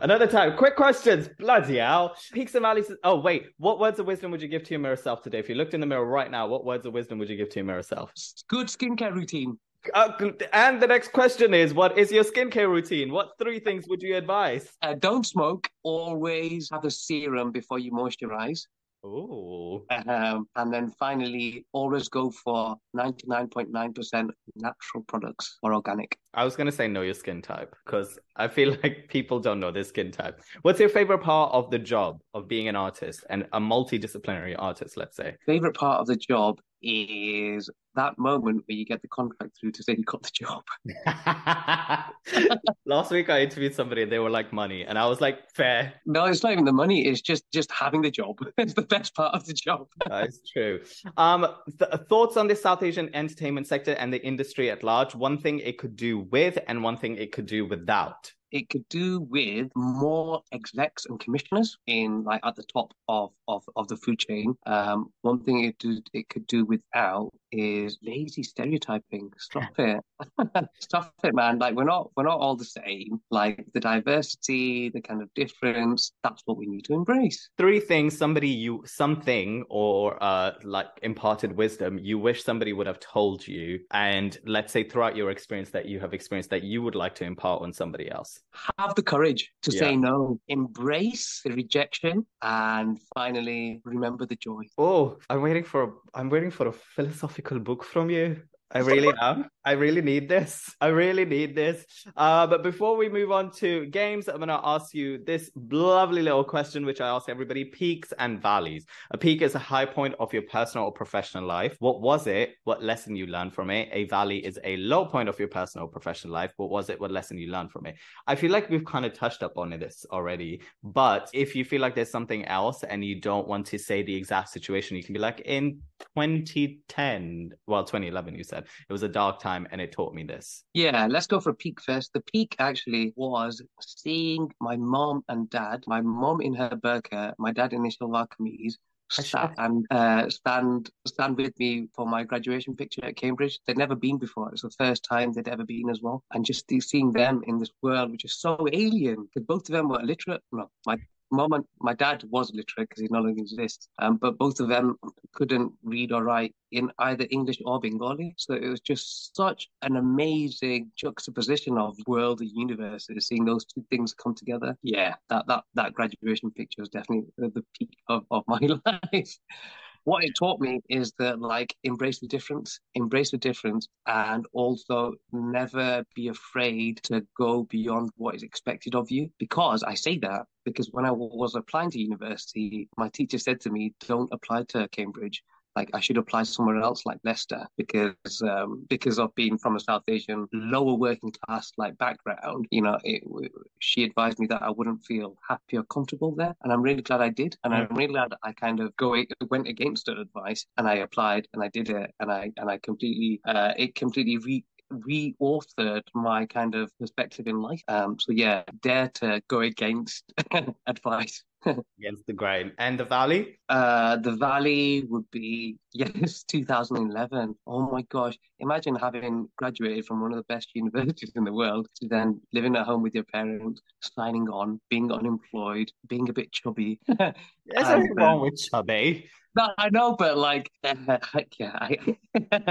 Quick questions. Bloody hell. Peaks and valleys. Oh wait, what words of wisdom would you give to your mirror self today? If you looked in the mirror right now, what words of wisdom would you give to your mirror self? Good skincare routine. And the next question is, what is your skincare routine? What 3 things would you advise? Don't smoke. Always have a serum before you moisturize. Oh. And then finally, always go for 99.9% natural products or organic. I was going to say know your skin type because I feel like people don't know their skin type. What's your favorite part of the job of being an artist and a multidisciplinary artist, let's say? Favorite part of the job is that moment where you get the contract through to say you got the job. Last week I interviewed somebody and they were like money, and I was like, fair. No, it's not even the money. It's just having the job. It's the best part of the job. That's true. Thoughts on the South Asian entertainment sector and the industry at large? One thing it could do with and one thing it could do without. It could do with more execs and commissioners in like at the top of the food chain. One thing it could do without is lazy stereotyping. Stop it. Stop it, man. Like we're not all the same. Like the diversity, the kind of difference, that's what we need to embrace. 3 things something or like imparted wisdom you wish somebody would have told you, and let's say throughout your experience that you have experienced that you would like to impart on somebody else. Have the courage to say no, embrace the rejection, and finally remember the joy. Oh, I'm waiting for a philosophical book from you. I really am. I really need this. But before we move on to games, I'm going to ask you this lovely little question, which I ask everybody: peaks and valleys. A peak is a high point of your personal or professional life. What was it? What lesson you learned from it? A valley is a low point of your personal or professional life. What was it? What lesson you learned from it? I feel like we've kind of touched up on this already, but if you feel like there's something else and you don't want to say the exact situation, you can be like, in 2010, well, 2011, you said it was a dark time time and it taught me this? Yeah, let's go for a peak first. The peak actually was seeing my mom and dad, my mom in her burqa, my dad in his shalwar kameez, stand with me for my graduation picture at Cambridge. They'd never been before. It was the first time they'd ever been as well. And just seeing them in this world, which is so alien, because both of them were illiterate. No, my mom and my dad was illiterate because he no longer exists. But both of them couldn't read or write in either English or Bengali. So it was just such an amazing juxtaposition of world and universes, seeing those two things come together. Yeah, that graduation picture was definitely the peak of my life. What it taught me is that like embrace the difference, and also never be afraid to go beyond what is expected of you. Because I say that because when I was applying to university, my teacher said to me, "Don't apply to Cambridge. Like I should apply somewhere else, like Leicester, because of being from a South Asian lower working class like background. She advised me that I wouldn't feel happy or comfortable there, and I'm really glad I did, and I'm really glad I kind of went against her advice, and I applied, and I did it, and I completely it completely reauthored my kind of perspective in life. So yeah, dare to go against advice. Against the grain. And the Valley? The Valley would be, yes, 2011. Oh my gosh. Imagine having graduated from one of the best universities in the world to then living at home with your parents, signing on, being unemployed, being a bit chubby. There's And nothing wrong with chubby. no, I know, but like, yeah,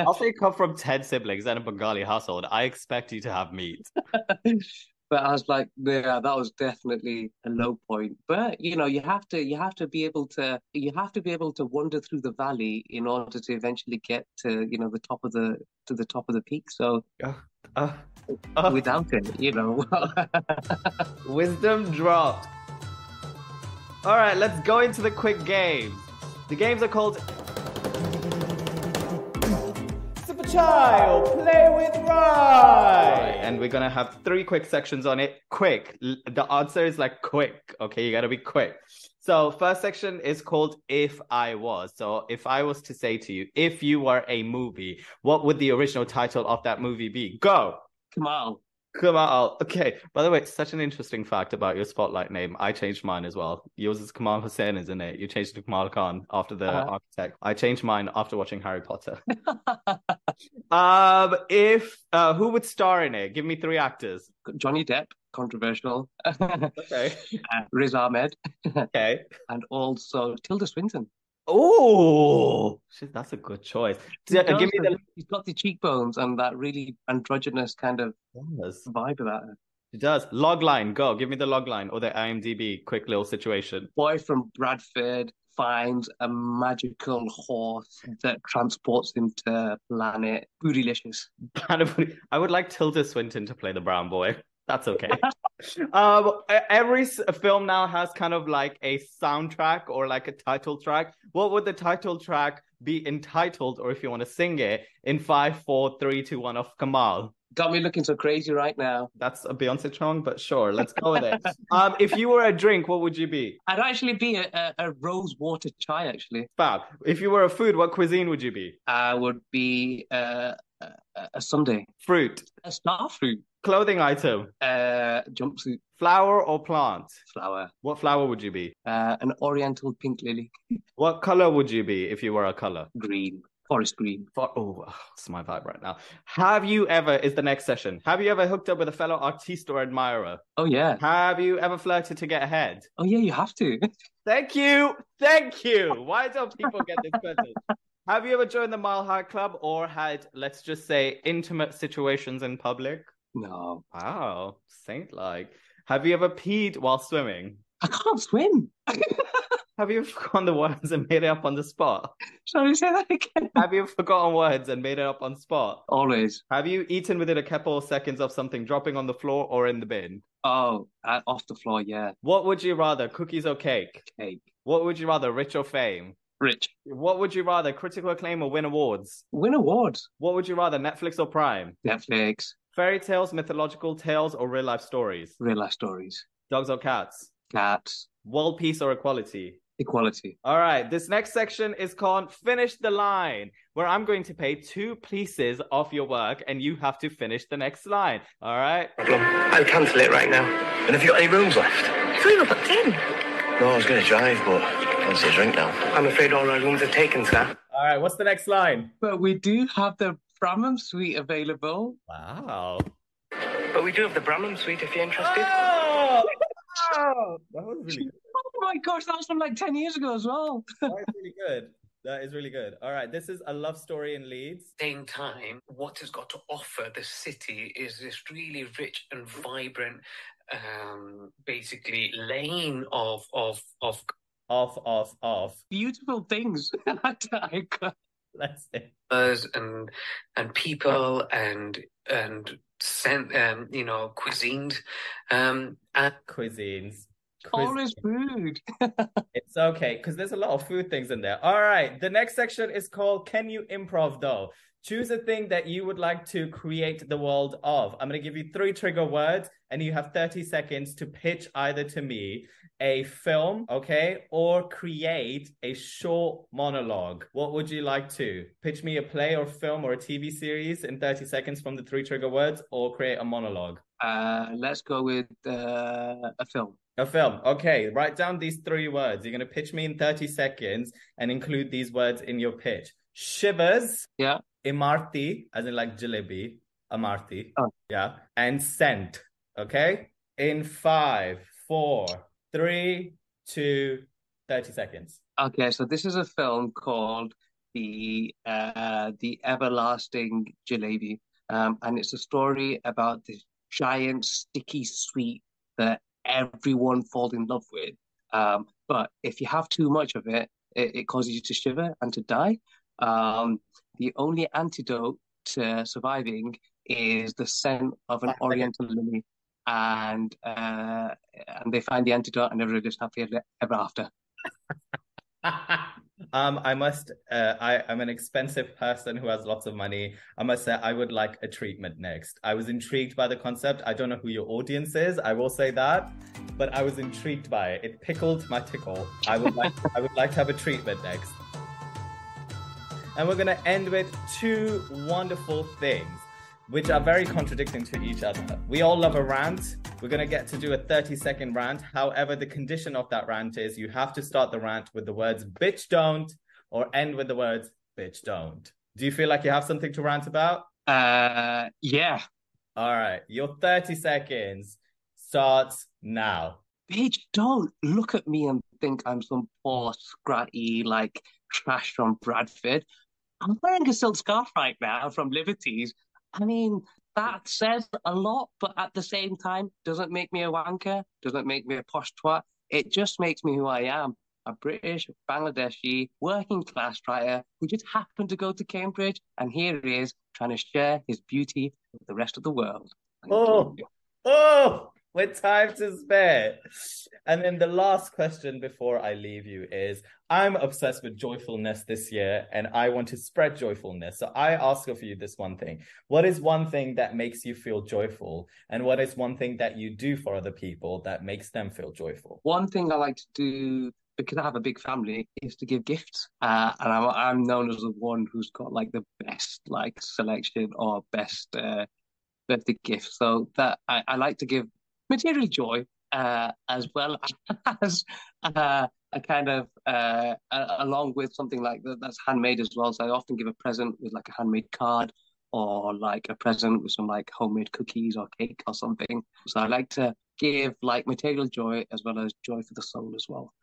Also, you come from 10 siblings and a Bengali household. I expect you to have meat. But I was like, yeah, that was definitely a low point. But you have to be able to wander through the valley in order to eventually get to the top of the peak. So Uh, uh, uh, without it. wisdom dropped. All right, let's go into the quick games. The games are called Super Child, Play with Rye. And we're going to have 3 quick sections on it. Quick. The answer is like quick. Okay, you got to be quick. So first section is called If I Was. So if I was to say to you, if you were a movie, what would the original title of that movie be? Go. Kamal. Kamal. Okay. By the way, it's such an interesting fact about your Spotlight name. I changed mine as well. Yours is Kamal Hussein, isn't it? You changed it to Kamal Kaan after the architect. I changed mine after watching Harry Potter. If who would star in it? Give me 3 actors. Johnny Depp, controversial. Okay. Riz Ahmed. Okay. And also Tilda Swinton. Oh, shit, that's a good choice. Give me He's got the cheekbones and that really androgynous kind of vibe about her. It does. Logline, go. Give me the logline or the IMDb quick little situation. Boy from Bradford finds a magical horse that transports him to planet Bootylicious. I would like Tilda Swinton to play the brown boy. That's okay. Every film now has kind of like a soundtrack or like a title track. What would the title track be entitled, or if you want to sing it, in 5, 4, 3, 2, 1 of Kamal? Got me looking so crazy right now. That's a Beyonce song, but sure, let's go with it. If you were a drink, what would you be? I'd actually be a rose water chai, actually. Fab. If you were a food, what cuisine would you be? I would be a sundae. Fruit. A star fruit. Clothing item. Jumpsuit. Flower or plant? Flower. What flower would you be? An oriental pink lily. What color would you be if you were a color? Green. Forest green. Oh, it's my vibe right now. Have you ever, is the next session, have you ever hooked up with a fellow artiste or admirer? Oh, yeah. Have you ever flirted to get ahead? Oh, yeah, you have to. Thank you. Thank you. Why don't people get this question? Have you ever joined the Mile High Club or had, let's just say, intimate situations in public? No. Wow, saint-like. Have you ever peed while swimming? I can't swim. Have you forgotten the words and made it up on the spot? Sorry, say that again. Have you forgotten words and made it up on spot? Always. Have you eaten within a couple of seconds of something dropping on the floor or in the bin? Oh, off the floor, yeah. What would you rather, cookies or cake? Cake. What would you rather, rich or fame? Rich. What would you rather, critical acclaim or win awards? Win awards. What would you rather, Netflix or Prime? Netflix. Fairy tales, mythological tales, or real life stories? Real life stories. Dogs or cats? Cats. World peace or equality? Equality. All right, this next section is called Finish the Line, where I'm going to pay 2 pieces of your work and you have to finish the next line. All right? I'll cancel it right now. And have you got any rooms left? I thought you were booked in. No, I was going to drive, but I fancy a drink now. I'm afraid all our rooms are taken, sir. All right, what's the next line? But we do have the Brahman suite available. Wow. But we do have the Brahman suite if you're interested. Oh! Oh, that was really good. Oh my gosh, that was from like 10 years ago as well. That is really good. That is really good. All right, this is A Love Story in Leeds. Same time, what has got to offer the city is this really rich and vibrant, basically lane of Beautiful things. Let's say. And people and cuisines and Cuisines. Always food. It's okay, because there's a lot of food things in there. All right, the next section is called Can You Improv Though? Choose a thing that you would like to create the world of. I'm going to give you 3 trigger words, and you have 30 seconds to pitch either to me a film, okay, or create a short monologue. What would you like to? Pitch me a play or film or a TV series in 30 seconds from the 3 trigger words, or create a monologue? Let's go with a film. A film. Okay, write down these 3 words. You're going to pitch me in 30 seconds and include these words in your pitch. Shivers. Yeah. Imarti, as in like jalebi. Amarti. Oh. Yeah. And scent. Okay? In 5, 4, 3, 2, 30 seconds. Okay, so this is a film called The Everlasting Jalebi. And it's a story about this giant sticky sweet that everyone falls in love with. But if you have too much of it, it causes you to shiver and to die. The only antidote to surviving is the scent of an oriental lily. And they find the antidote and everyone lives happy ever after. I'm an expensive person who has lots of money. I must say I would like a treatment next. I was intrigued by the concept. I don't know who your audience is, I will say that, but I was intrigued by it. It pickled my tickle. I would like to have a treatment next. And we're gonna end with 2 wonderful things, which are very contradicting to each other. We all love a rant. We're going to get to do a 30-second rant. However, the condition of that rant is you have to start the rant with the words bitch don't or end with the words bitch don't. Do you feel like you have something to rant about? Yeah. All right. Your 30 seconds starts now. Bitch, don't look at me and think I'm some poor, scratty, like, trash from Bradford. I'm wearing a silk scarf right now from Liberties. I mean, that says a lot, but at the same time, doesn't make me a wanker, doesn't make me a posh twat. It just makes me who I am, a British, Bangladeshi, working class writer who just happened to go to Cambridge, and here he is trying to share his beauty with the rest of the world. Oh, with time to spare. And then the last question before I leave you is, I'm obsessed with joyfulness this year and I want to spread joyfulness. So I ask of you this one thing. What is one thing that makes you feel joyful? And what is one thing that you do for other people that makes them feel joyful? One thing I like to do, because I have a big family, is to give gifts. And I'm known as the one who's got like the best like selection or best birthday gift. So that I like to give material joy as well as a kind of along with something like that's handmade as well. So I often give a present with like a handmade card or like a present with some like homemade cookies or cake or something. So I like to give like material joy as well as joy for the soul as well.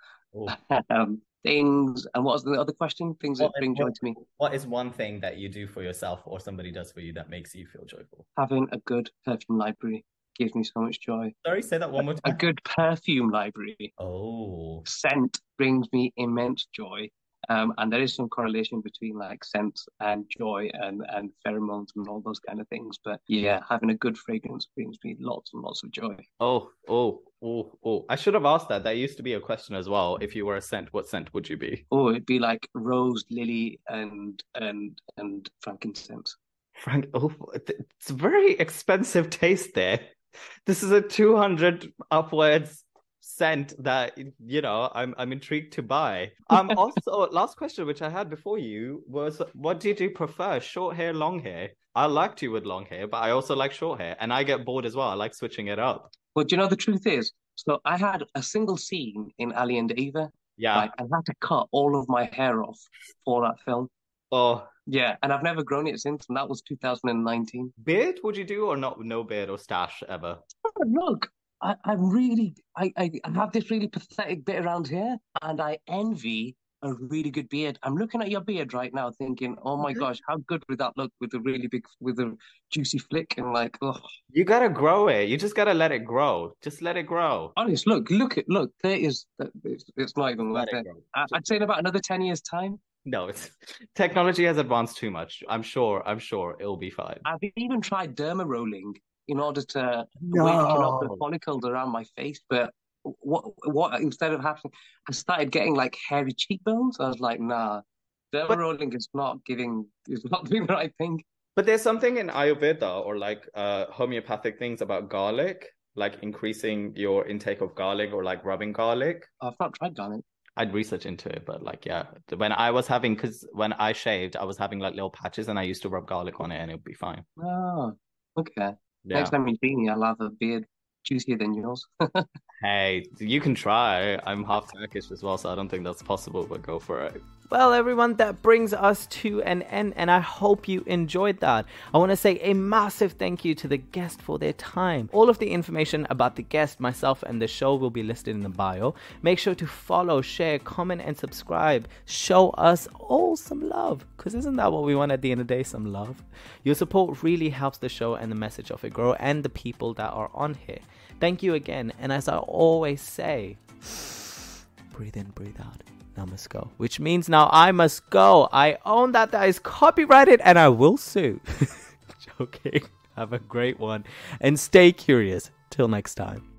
Things, and what was the other question? Things that bring joy to me. What is one thing that you do for yourself or somebody does for you that makes you feel joyful? Having a good perfume library gives me so much joy. Sorry, say that one more time. A good perfume library. Oh. Scent brings me immense joy. And there is some correlation between like scent and joy and pheromones and all those kind of things. But yeah, having a good fragrance brings me lots and lots of joy. Oh. I should have asked that. That used to be a question as well. If you were a scent, what scent would you be? Oh, it'd be like rose, lily, and frankincense. It's a very expensive taste there. This is a 200 upwards scent that, you know, I'm intrigued to buy. Also, last question which I had before you was, what did you prefer, short hair, long hair? I liked you with long hair, but I also like short hair, and I get bored as well. I like switching it up. But you know, the truth is, so I had a single scene in Ali and Eva, Yeah. right? And had to cut all of my hair off for that film. Oh, Yeah, and I've never grown it since, and that was 2019. beard would you do, or not? No beard or stash ever? Look, I'm really, I have this really pathetic bit around here, and I envy a really good beard. I'm looking at your beard right now, thinking, oh my gosh, how good would that look with a really big, with a juicy flick and like, oh. You gotta grow it. You just gotta let it grow. Just let it grow. Honest, look, there is, it's not even Let worth it it. grow. I'd say in about another 10 years' time. No, it's technology has advanced too much. I'm sure it'll be fine. I've even tried derma rolling in order to waken up the No. follicles around my face, but what instead of happening, I started getting like hairy cheekbones. I was like, nah, derma But rolling is not doing the right thing. but there's something in Ayurveda or like homeopathic things about garlic, like increasing your intake of garlic or like rubbing garlic. I've not tried garlic. I'd research into it, but like, yeah, when I was having, because when I shaved, I was having like little patches and I used to rub garlic on it and it would be fine. Oh, okay. Yeah. Next time you see me, I'll have a beard juicier than yours. Hey, you can try. I'm half Turkish as well, so I don't think that's possible, but go for it. Well, everyone, that brings us to an end, and I hope you enjoyed that. I want to say a massive thank you to the guest for their time. All of the information about the guest, myself, and the show will be listed in the bio. Make sure to follow, share, comment, and subscribe. Show us all some love, because isn't that what we want at the end of the day? Some love. Your support really helps the show and the message of it grow, and the people that are on here. Thank you again, and as I always say, breathe in, breathe out. Now must go, which means now I must go. I own that is copyrighted and I will sue. Joking. Have a great one and stay curious. Till next time.